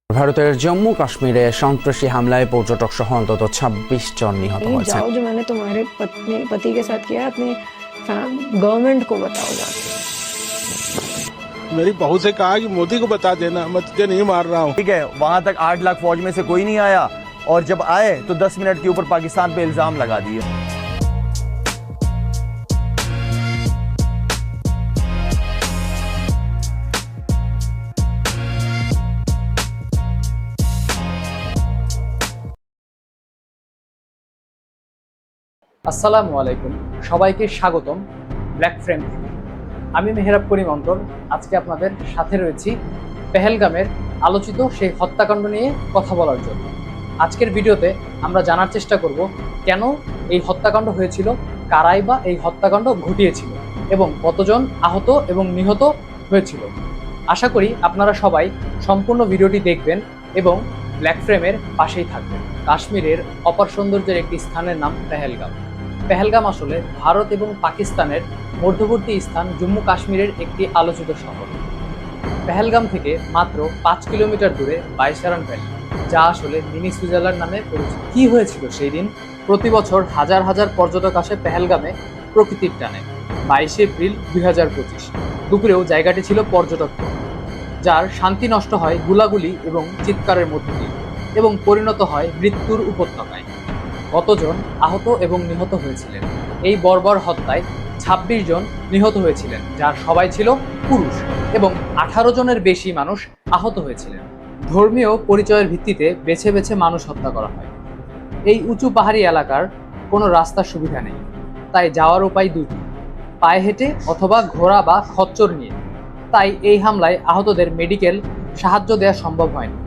ভারতের জম্মু কাশ্মীরে সন্ত্রাসী হামলায় পর্যটক সহ অন্তত 26 জন নিহত হয়েছে। जाओ जो मैंने तुम्हारे पति के साथ किया अपने गवर्नमेंट को बताओ जाके। मेरी बहू से कहा कि मोदी को बता देना, मैं तुझे नहीं मार रहा हूँ। ठीक है, वहां तक 8 लाख फौज में से कोई नहीं आया और जब आए तो 10 मिनट के ऊपर पाकिस्तान पे इल्जाम लगा दिए। আসসালামু আলাইকুম, সবাইকে স্বাগতম ব্ল্যাক ফ্রেম থেকে। আমি মেহরাব করিম অন্তর। আজকে আপনাদের সাথে রয়েছি পেহেলগামের আলোচিত সেই হত্যাকাণ্ড নিয়ে কথা বলার জন্য। আজকের ভিডিওতে আমরা জানার চেষ্টা করব কেন এই হত্যাকাণ্ড হয়েছিল, কারাই বা এই হত্যাকাণ্ড ঘটিয়েছিল এবং কতজন আহত এবং নিহত হয়েছিল। আশা করি আপনারা সবাই সম্পূর্ণ ভিডিওটি দেখবেন এবং ব্ল্যাক ফ্রেমের পাশেই থাকবেন। কাশ্মীরের অপার সৌন্দর্যের একটি স্থানের নাম পেহেলগাম। পেহেলগাম আসলে ভারত এবং পাকিস্তানের মধ্যবর্তী স্থান জম্মু কাশ্মীরের একটি আলোচিত শহর। পেহেলগাম থেকে মাত্র 5 কিলোমিটার দূরে বাইসারান ভ্যালি, যা আসলে মিনি সুইজারল্যান্ড নামে পরিচিত। কি হয়েছিল সেই দিন? প্রতি বছর হাজার হাজার পর্যটক আসে পেহেলগামে প্রকৃতির টানে। 22 এপ্রিল 2025 দুপুরেও জায়গাটি ছিল পর্যটক, যার শান্তি নষ্ট হয় গুলাগুলি এবং চিৎকারের মধ্যে দিয়ে এবং পরিণত হয় মৃত্যুর উপত্যকায়। কতজন আহত এবং নিহত হয়েছিলেন? এই বর্বর হত্যায় 26 জন নিহত হয়েছিলেন, যার সবাই ছিল পুরুষ, এবং 18 জনের বেশি মানুষ আহত হয়েছিলেন। ধর্মীয় পরিচয়ের ভিত্তিতে বেছে বেছে মানুষ হত্যা করা হয়। এই উঁচু পাহাড়ি এলাকার কোনো রাস্তার সুবিধা নেই, তাই যাওয়ার উপায় দুটি: পায়ে হেঁটে অথবা ঘোড়া বা খচ্চর নিয়ে। তাই এই হামলায় আহতদের মেডিকেল সাহায্য দেওয়া সম্ভব হয়নি।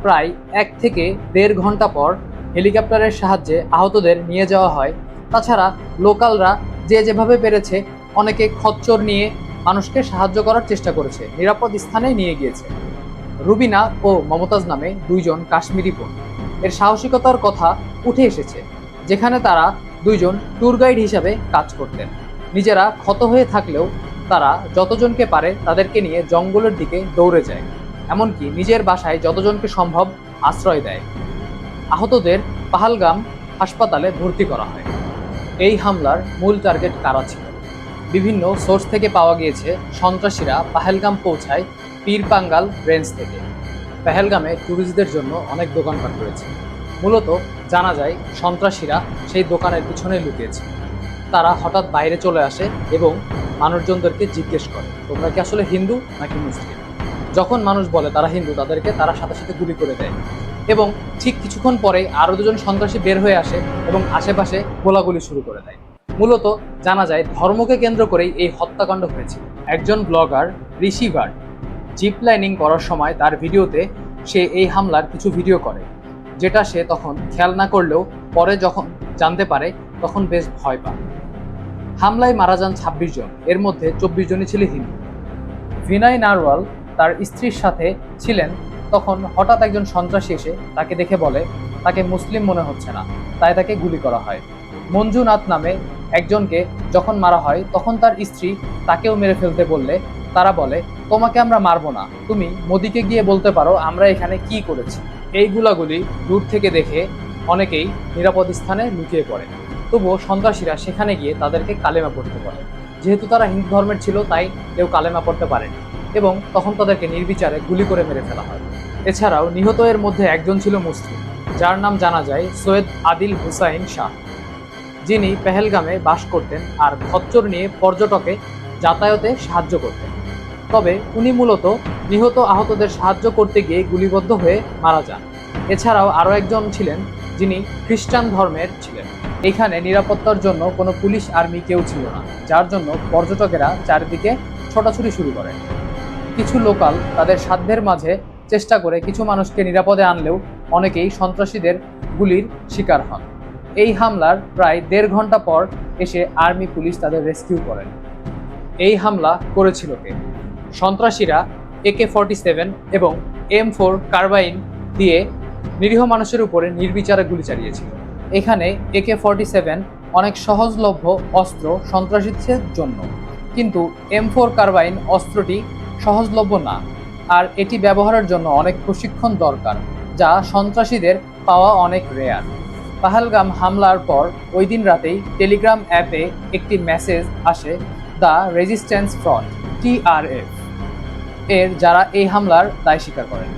প্রায় 1 থেকে 1.5 ঘন্টা পর হেলিকপ্টারের সাহায্যে আহতদের নিয়ে যাওয়া হয়। তাছাড়া লোকালরা যে যেভাবে পেরেছে, অনেকে খচ্চর নিয়ে মানুষকে সাহায্য করার চেষ্টা করেছে, নিরাপদ স্থানে নিয়ে গিয়েছে। রুবিনা ও মমতাজ নামে 2 জন কাশ্মীরি বোন এর সাহসিকতার কথা উঠে এসেছে, যেখানে তারা 2 জন ট্যুর গাইড হিসাবে কাজ করতেন। নিজেরা ক্ষত হয়ে থাকলেও তারা যতজনকে পারে তাদেরকে নিয়ে জঙ্গলের দিকে দৌড়ে যায়, এমনকি নিজের বাসায় যতজনকে সম্ভব আশ্রয় দেয়। আহতদের পাহালগাম হাসপাতালে ভর্তি করা হয়। এই হামলার মূল টার্গেট কারা ছিল? বিভিন্ন সোর্স থেকে পাওয়া গিয়েছে সন্ত্রাসীরা পাহেলগাম পৌঁছায় পীরপাঙ্গাল রেঞ্জ থেকে। পেহেলগামে ট্যুরিস্টদের জন্য অনেক দোকানপাট রয়েছে। মূলত জানা যায় সন্ত্রাসীরা সেই দোকানের পিছনে লুকিয়েছে। তারা হঠাৎ বাইরে চলে আসে এবং মানুষজনদেরকে জিজ্ঞেস করে, তোমরা কি আসলে হিন্দু নাকি মুসলিম? যখন মানুষ বলে তারা হিন্দু, তাদেরকে তারা সাথে সাথে গুলি করে দেয় এবং ঠিক কিছুক্ষণ পরেই আরও 2 জন সন্ত্রাসী বের হয়ে আসে এবং আশেপাশে গোলাগুলি শুরু করে দেয়। মূলত জানা যায় ধর্মকে কেন্দ্র করেই এই হত্যাকাণ্ড হয়েছিল। একজন ব্লগার ঋষি ভাট জিপ লাইনিং করার সময় তার ভিডিওতে সে এই হামলার কিছু ভিডিও করে, যেটা সে তখন খেয়াল না করলেও পরে যখন জানতে পারে তখন বেশ ভয় পায়। হামলায় মারা যান 26 জন, এর মধ্যে 24 জনই ছিল হিন্দু। ভিনয় নারওয়াল তার স্ত্রীর সাথে ছিলেন। তখন হঠাৎ একজন সন্ত্রাসী এসে তাকে দেখে বলে তাকে মুসলিম মনে হচ্ছে না, তাই তাকে গুলি করা হয়। মঞ্জুনাথ নামে একজনকে যখন মারা হয় তখন তার স্ত্রী তাকেও মেরে ফেলতে বললে তারা বলে, তোমাকে আমরা মারবো না, তুমি মোদিকে গিয়ে বলতে পারো আমরা এখানে কি করেছি। এই গুলাগুলি দূর থেকে দেখে অনেকেই নিরাপদ স্থানে লুকিয়ে পড়ে। তবুও সন্ত্রাসীরা সেখানে গিয়ে তাদেরকে কালেমা পড়তে বলে। যেহেতু তারা হিন্দু ধর্মের ছিল, তাই কেউ কালেমা পড়তে পারেনি এবং তখন তাদেরকে নির্বিচারে গুলি করে মেরে ফেলা হয়। এছাড়াও নিহত এর মধ্যে একজন ছিল মুসলিম, যার নাম জানা যায় সৈয়দ আদিল হুসাইন শাহ, যিনি পেহেলগামে বাস করতেন আর খচ্চর নিয়ে পর্যটকে যাতায়াতে সাহায্য করতেন। তবে উনি মূলত নিহত আহতদের সাহায্য করতে গিয়ে গুলিবদ্ধ হয়ে মারা যান। এছাড়াও আরও একজন ছিলেন যিনি খ্রিস্টান ধর্মের ছিলেন। এখানে নিরাপত্তার জন্য কোনো পুলিশ আর্মি কেউ ছিল না, যার জন্য পর্যটকেরা চারিদিকে ছোটাছুটি শুরু করেন। কিছু লোকাল তাদের সাধ্যের মাঝে চেষ্টা করে কিছু মানুষকে নিরাপদে আনলেও অনেকেই সন্ত্রাসীদের গুলির শিকার হন। এই হামলার প্রায় 1.5 ঘন্টা পর এসে আর্মি পুলিশ তাদের রেস্কিউ করেন। এই হামলা করেছিল কে? সন্ত্রাসীরা AK-47 এবং M4 কার্বাইন দিয়ে নিরীহ মানুষের উপরে নির্বিচারে গুলি চালিয়েছিল। এখানে AK-47 অনেক সহজলভ্য অস্ত্র সন্ত্রাসীদের জন্য, কিন্তু M4 কার্বাইন অস্ত্রটি সহজলভ্য না। আর এটি ব্যবহারের জন্য অনেক প্রশিক্ষণ দরকার, যা সন্ত্রাসীদের পাওয়া অনেক রেয়ার। পাহেলগাম হামলার পর ওই দিন রাতেই টেলিগ্রাম অ্যাপে একটি মেসেজ আসে, দ্য রেজিস্ট্যান্স ফ্রন্ট TRF এর, যারা এই হামলার দায় স্বীকার করেন।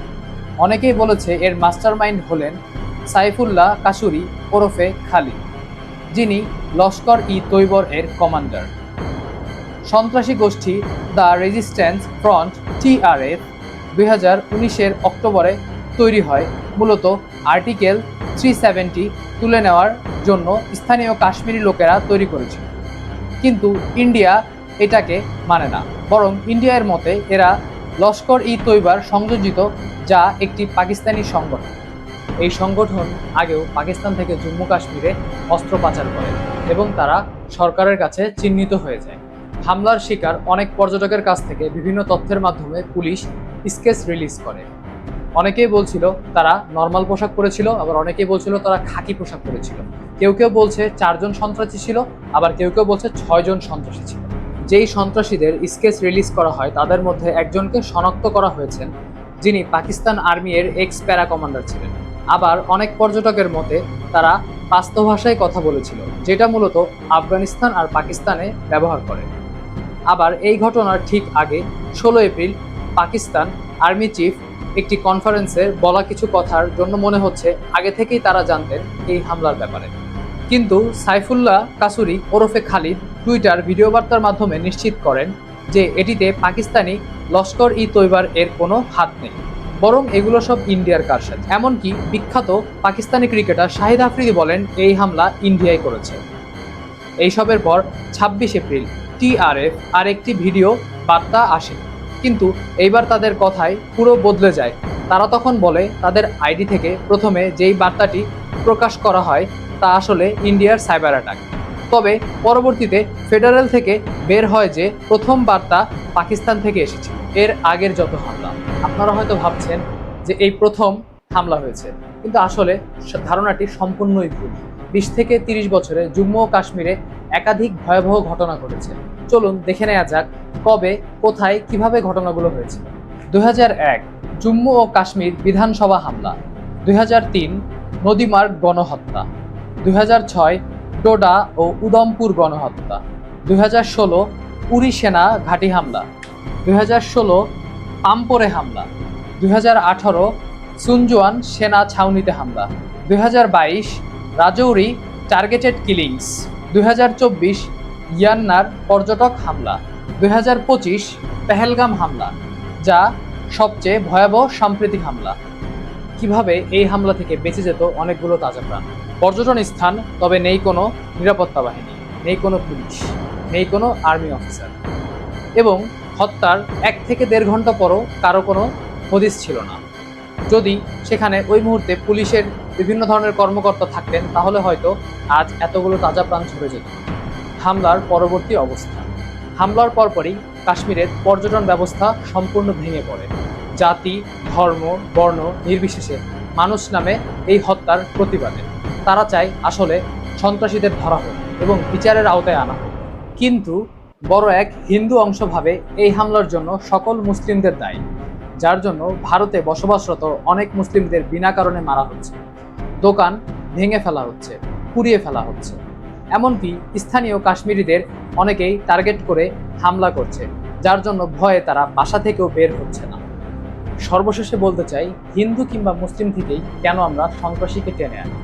অনেকেই বলেছে এর মাস্টারমাইন্ড হলেন সাইফুল্লাহ কাসুরি ওরফে খালিদ, যিনি লস্কর-ই-তৈবর এর কমান্ডার। সন্ত্রাসী গোষ্ঠী দ্য রেজিস্ট্যান্স ফ্রন্ট TRF 2019-এর অক্টোবরে তৈরি হয়, মূলত আর্টিকেল 370 তুলে নেওয়ার জন্য স্থানীয় কাশ্মীরি লোকেরা তৈরি করেছিল। কিন্তু ইন্ডিয়া এটাকে মানে না, বরং ইন্ডিয়ার মতে এরা লস্কর-ই-তৈবার সংযোজিত, যা একটি পাকিস্তানি সংগঠন। এই সংগঠন আগেও পাকিস্তান থেকে জম্মু কাশ্মীরে অস্ত্র পাচার করে এবং তারা সরকারের কাছে চিহ্নিত হয়ে যায়। হামলার শিকার অনেক পর্যটকের কাছ থেকে বিভিন্ন তথ্যের মাধ্যমে পুলিশ স্কেচ রিলিজ করে। অনেকেই বলছিল তারা নর্মাল পোশাক পরেছিল, আবার অনেকেই বলছিল তারা খাকি পোশাক পরেছিল। কেউ কেউ বলছে 4 জন সন্ত্রাসী ছিল, আবার কেউ কেউ বলছে 6 জন সন্ত্রাসী ছিল। যেই সন্ত্রাসীদের স্কেচ রিলিজ করা হয় তাদের মধ্যে একজনকে শনাক্ত করা হয়েছে, যিনি পাকিস্তান আর্মি এর এক্স প্যারা কমান্ডার ছিলেন। আবার অনেক পর্যটকের মতে তারা পাস্তো ভাষায় কথা বলেছিল, যেটা মূলত আফগানিস্তান আর পাকিস্তানে ব্যবহার করে। আবার এই ঘটনার ঠিক আগে 16 এপ্রিল পাকিস্তান আর্মি চিফ একটি কনফারেন্সে বলা কিছু কথার জন্য মনে হচ্ছে আগে থেকেই তারা জানতেন এই হামলার ব্যাপারে। কিন্তু সাইফুল্লাহ কাসুরি ওরফে খালিদ টুইটার ভিডিও বার্তার মাধ্যমে নিশ্চিত করেন যে এটিতে পাকিস্তানি লস্কর-ই-তৈবার এর কোনো হাত নেই, বরং এগুলো সব ইন্ডিয়ার কারসাজি। এমনকি বিখ্যাত পাকিস্তানি ক্রিকেটার শাহিদ আফ্রিদি বলেন এই হামলা ইন্ডিয়ায় করেছে। এইসবের পর 26 এপ্রিল TRF আর একটি ভিডিও বার্তা আসে, কিন্তু এইবার তাদের কথাই পুরো বদলে যায়। তারা তখন বলে তাদের আইডি থেকে প্রথমে যেই বার্তাটি প্রকাশ করা হয় তা আসলে ইন্ডিয়ার সাইবার অ্যাটাক। তবে পরবর্তীতে ফেডারেল থেকে বের হয় যে প্রথম বার্তা পাকিস্তান থেকে এসেছিল। এর আগের যত হামলা, আপনারা হয়তো ভাবছেন যে এই প্রথম হামলা হয়েছে, কিন্তু আসলে ধারণাটি সম্পূর্ণই ভুল। 20 থেকে 30 বছরে জম্মু ও কাশ্মীরে একাধিক ভয়াবহ ঘটনা ঘটেছে। চলুন দেখে নেওয়া যাক কবে, কোথায়, কিভাবে ঘটনাগুলো হয়েছিল। 2001 জম্মু ও কাশ্মীর বিধানসভা হামলা, 2003 নদীমার্গ গণহত্যা, 2006 ডোডা ও উদমপুর গণহত্যা, 2016 উরি সেনা ঘাঁটি হামলা, 2016 পাম্পোরে হামলা, 2018 সুনজুয়ান সেনা ছাউনিতে হামলা, 2022 রাজৌরি টার্গেটেড কিলিংস, 2024 ইয়ান্নার পর্যটক হামলা, 2025 পেহেলগাম হামলা, যা সবচেয়ে ভয়াবহ সাম্প্রতিক হামলা। কিভাবে এই হামলা থেকে বেঁচে যেত অনেকগুলো তাজা প্রাণ। পর্যটন স্থান, তবে নেই কোনো নিরাপত্তা বাহিনী, নেই কোনো পুলিশ, নেই কোনো আর্মি অফিসার, এবং হত্যার 1 থেকে 1.5 ঘন্টা পরও কারো কোনো হদিস ছিল না। যদি সেখানে ওই মুহূর্তে পুলিশের বিভিন্ন ধরনের কর্মকর্তা থাকতেন তাহলে হয়তো আজ এতগুলো তাজা প্রাণ ঝরে যেত। হামলার পরবর্তী অবস্থা। হামলার পরপরই কাশ্মীরের পর্যটন ব্যবস্থা সম্পূর্ণ ভেঙে পড়ে। জাতি, ধর্ম, বর্ণ নির্বিশেষে মানুষ নামে এই হত্যার প্রতিবাদে তারা চায় আসলে সন্ত্রাসীদের ধরা হোক এবং বিচারের আওতায় আনা হোক। কিন্তু বড় এক হিন্দু অংশ ভাবে এই হামলার জন্য সকল মুসলিমদের দায়ী, যার জন্য ভারতে বসবাসরত অনেক মুসলিমদের বিনা কারণে মারা হচ্ছে, দোকান ভেঙে ফেলা হচ্ছে, পুড়িয়ে ফেলা হচ্ছে। এমনকি স্থানীয় কাশ্মীরিদের অনেকেই টার্গেট করে হামলা করছে, যার জন্য ভয়ে তারা বাসা থেকেও বের হচ্ছে না। সর্বশেষে বলতে চাই, হিন্দু কিংবা মুসলিম থেকেই কেন আমরা সন্ত্রাসীকে টেনে আনি?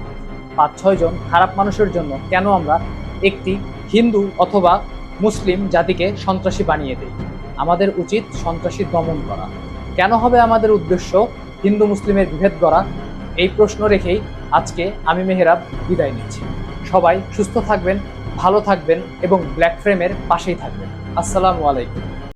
5-6 জন খারাপ মানুষের জন্য কেন আমরা একটি হিন্দু অথবা মুসলিম জাতিকে সন্ত্রাসী বানিয়ে দেই? আমাদের উচিত সন্ত্রাসী দমন করা। কেন হবে আমাদের উদ্দেশ্য হিন্দু মুসলিমের বিভেদ করা? এই প্রশ্ন রেখেই আজকে আমি মেহরাব বিদায় নিচ্ছি। সবাই সুস্থ থাকবেন, ভালো থাকবেন এবং ব্ল্যাক ফ্রেমের পাশেই থাকবেন। আসসালামু আলাইকুম।